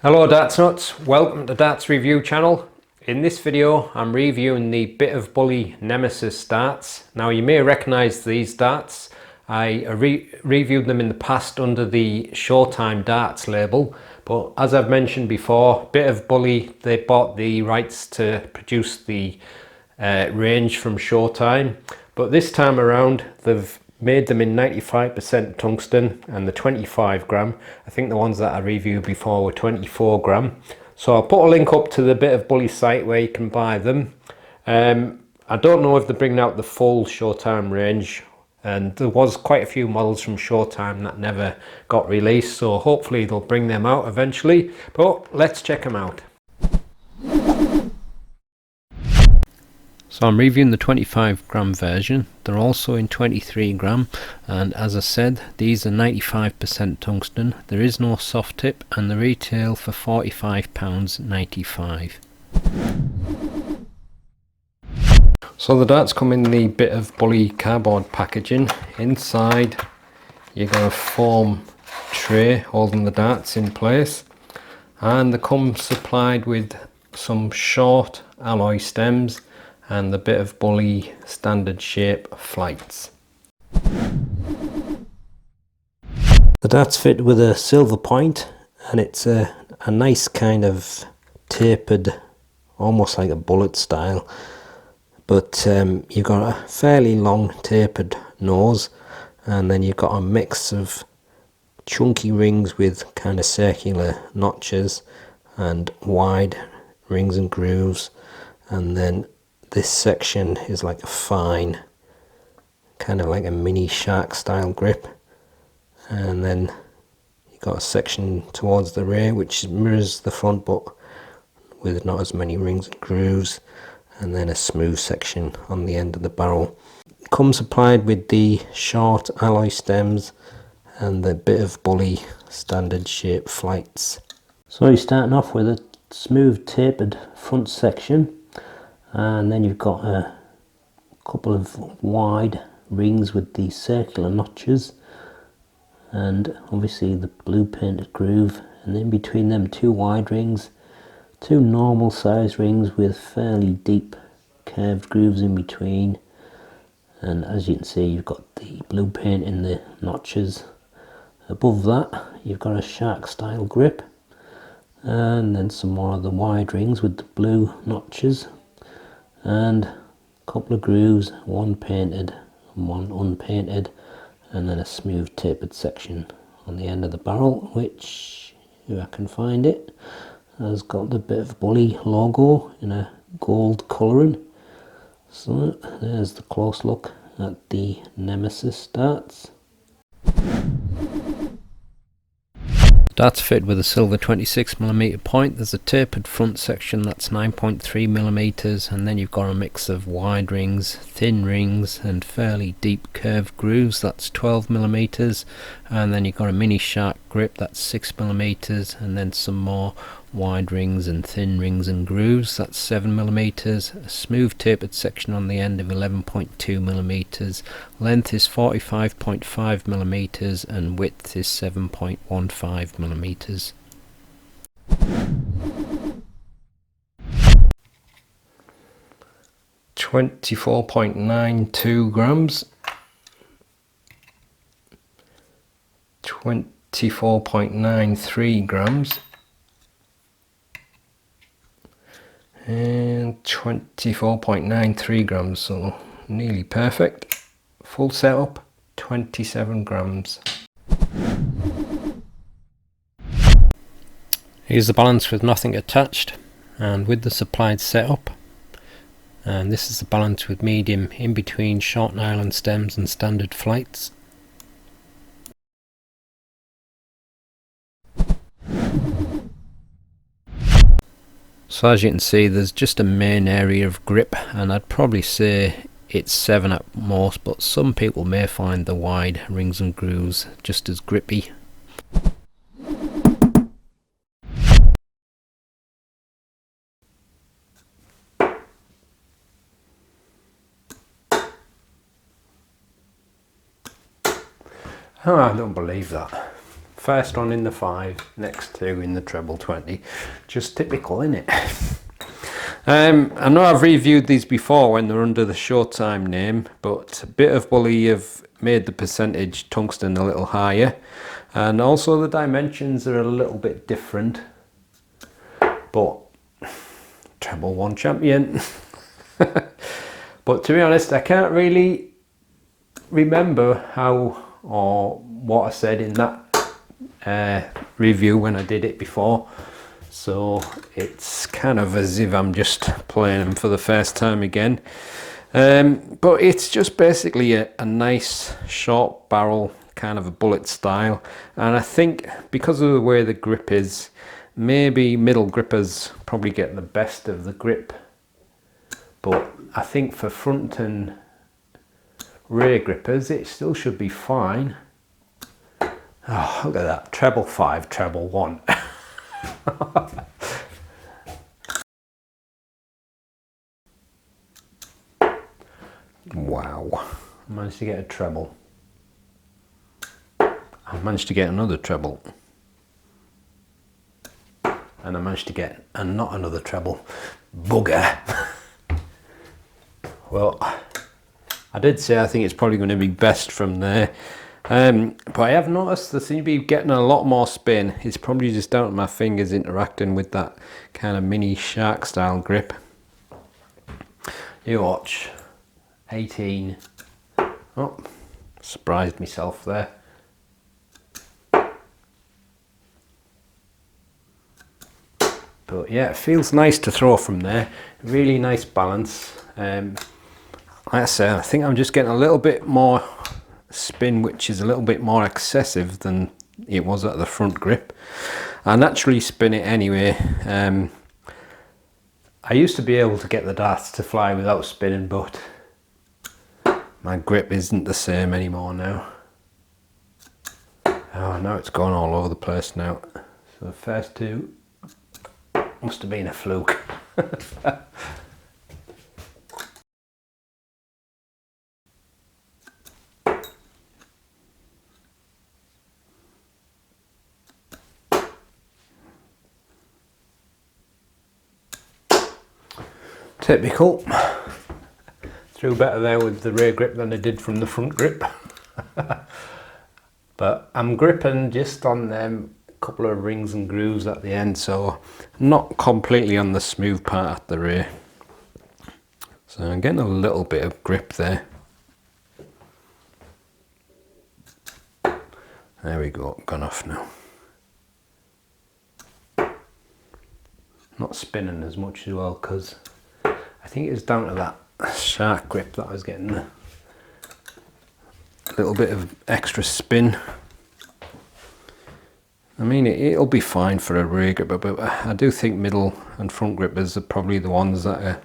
Hello Darts Nutz, welcome to Darts Review channel. In this video I'm reviewing the Bit of Bully Nemesis darts. Now you may recognise these darts. I reviewed them in the past under the Showtime Darts label, but as I've mentioned before, Bit of Bully, they bought the rights to produce the range from Showtime, but this time around they've made them in 95% tungsten and the 25 gram. I think the ones that I reviewed before were 24 gram. So I'll put a link up to the Bit of Bully site where you can buy them. I don't know if they're bringing out the full Showtime range, and there was quite a few models from Showtime that never got released, so hopefully they'll bring them out eventually, but let's check them out. So I'm reviewing the 25 gram version. They're also in 23 gram, and as I said, these are 95% tungsten. There is no soft tip, and they retail for £45.95. So the darts come in the Bit of Bully cardboard packaging. Inside you got a foam tray holding the darts in place, and they come supplied with some short alloy stems and the Bit of Bully standard shape flights. The darts fit with a silver point, and it's a nice kind of tapered, almost like a bullet style, but you've got a fairly long tapered nose, and then you've got a mix of chunky rings with kind of circular notches and wide rings and grooves, and then this section is like a fine, kind of like a mini shark style grip, and then you've got a section towards the rear which mirrors the front but with not as many rings and grooves, and then a smooth section on the end of the barrel. It comes supplied with the short alloy stems and the Bit of Bully standard shape flights. So you're starting off with a smooth tapered front section, and then you've got a couple of wide rings with the circular notches, and obviously the blue painted groove, and in between them two wide rings, two normal size rings with fairly deep curved grooves in between, and as you can see you've got the blue paint in the notches. Above that you've got a shark style grip, and then some more of the wide rings with the blue notches, and a couple of grooves, one painted and one unpainted, and then a smooth tapered section on the end of the barrel, which, if I can find it, has got the Bit of Bully logo in a gold colouring. So there's the close look at the Nemesis darts. Darts fit with a silver 26mm point. There's a tapered front section that's 9.3mm, and then you've got a mix of wide rings, thin rings and fairly deep curved grooves, that's 12mm, and then you've got a mini shark grip that's 6mm, and then some more wide rings and thin rings and grooves, that's 7mm, a smooth tapered section on the end of 11.2mm, length is 45.5mm and width is 7.15mm. £24.92 grams, 24.93 grams, and 24.93 grams, so nearly perfect. Full setup, 27 grams. Here's the balance with nothing attached and with the supplied setup, and this is the balance with medium in between short nylon stems and standard flights. So as you can see, there's just a main area of grip, and I'd probably say it's 7 at most, but some people may find the wide rings and grooves just as grippy. Oh, I don't believe that. First one in the 5, next 2 in the treble 20. Just typical, innit? I know I've reviewed these before when they're under the Showtime name, but a bit of Bully have made the percentage tungsten a little higher, and also the dimensions are a little bit different, but treble 1 champion. But to be honest, I can't really remember how or what I said in that review when I did it before. So it's kind of as if I'm just playing them for the first time again. But it's just basically a nice short barrel, kind of a bullet style. And I think because of the way the grip is, maybe middle grippers probably get the best of the grip. But I think for front and rear grippers, it still should be fine. Oh, look at that, treble 5, treble 1. Wow, I managed to get a treble. I managed to get another treble. And I managed to get not another treble. Bugger. Well, I did say I think it's probably going to be best from there. But I have noticed they seem to be getting a lot more spin. It's probably just down to my fingers interacting with that kind of mini shark style grip. You watch. 18. Oh, surprised myself there. But yeah, it feels nice to throw from there. Really nice balance. Like I say, I think I'm just getting a little bit more spin, which is a little bit more excessive than it was at the front grip. I naturally spin it anyway. I used to be able to get the darts to fly without spinning, but my grip isn't the same anymore now. Oh, now it's gone all over the place now. So the first 2 must have been a fluke. Typical. Threw better there with the rear grip than I did from the front grip. But I'm gripping just on them couple of rings and grooves at the end, so not completely on the smooth part at the rear. So I'm getting a little bit of grip there. There we go, gone off now. Not spinning as much as well, because I think it's down to that shark grip that I was getting a little bit of extra spin. I mean, it'll be fine for a rear gripper, but I do think middle and front grippers are probably the ones that are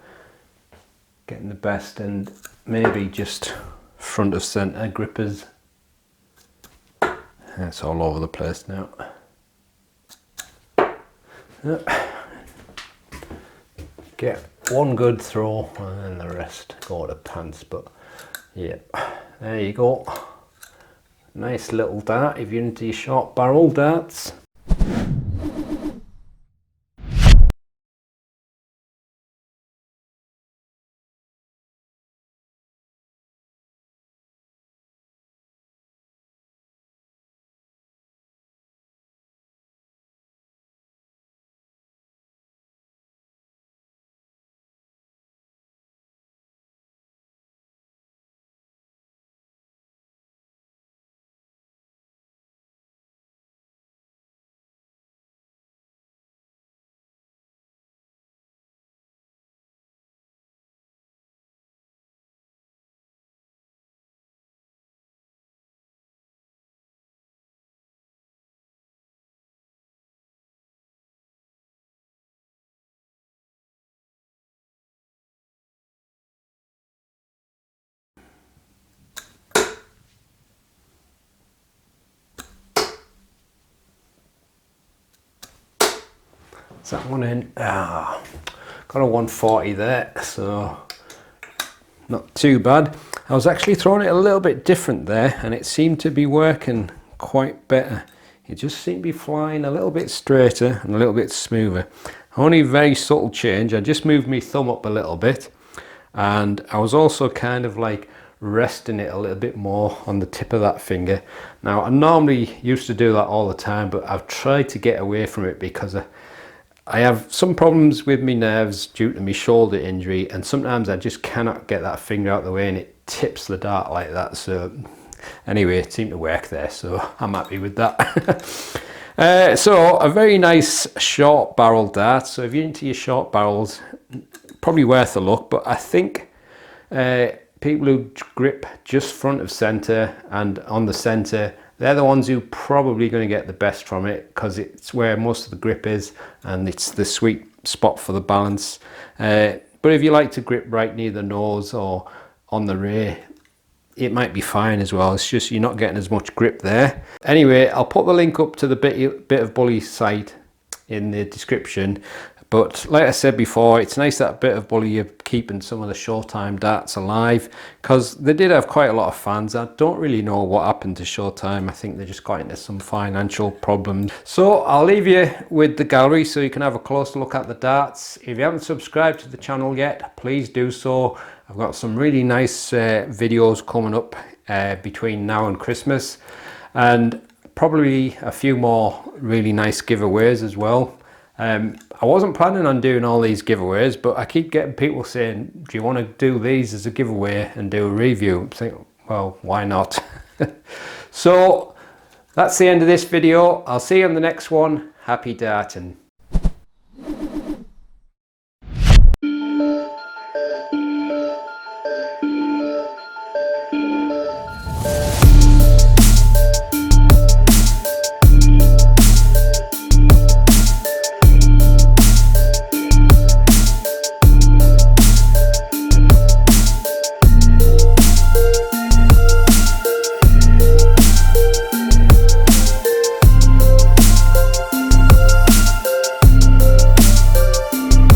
getting the best, and maybe just front of centre grippers. It's all over the place now. Get one good throw and then the rest go to pants, but yeah, there you go. Nice little dart if you're into your short barrel darts. Is that one in? Ah, got a 140 there, so not too bad. I was actually throwing it a little bit different there, and it seemed to be working quite better it just seemed to be flying a little bit straighter and a little bit smoother. Only very subtle change. I just moved my thumb up a little bit, and I was also kind of like resting it a little bit more on the tip of that finger. Now I normally used to do that all the time, but I've tried to get away from it because I have some problems with my nerves due to my shoulder injury, and sometimes I just cannot get that finger out of the way and it tips the dart like that. So anyway, it seemed to work there, so I'm happy with that. So a very nice short barrel dart. So if you're into your short barrels, probably worth a look. But I think people who grip just front of center and on the center, they're the ones who probably going to get the best from it, because it's where most of the grip is and it's the sweet spot for the balance. But if you like to grip right near the nose or on the rear, it might be fine as well. It's just you're not getting as much grip there. Anyway, I'll put the link up to the Bit of Bully site in the description. But like I said before, it's nice that Bit of Bully are keeping some of the Showtime darts alive, because they did have quite a lot of fans. I don't really know what happened to Showtime. I think they just got into some financial problems. So I'll leave you with the gallery so you can have a closer look at the darts. If you haven't subscribed to the channel yet, please do so. I've got some really nice videos coming up between now and Christmas, and probably a few more really nice giveaways as well. I wasn't planning on doing all these giveaways, but I keep getting people saying, do you want to do these as a giveaway and do a review? I'm thinking, well, why not? So that's the end of this video. I'll see you on the next one. Happy darting.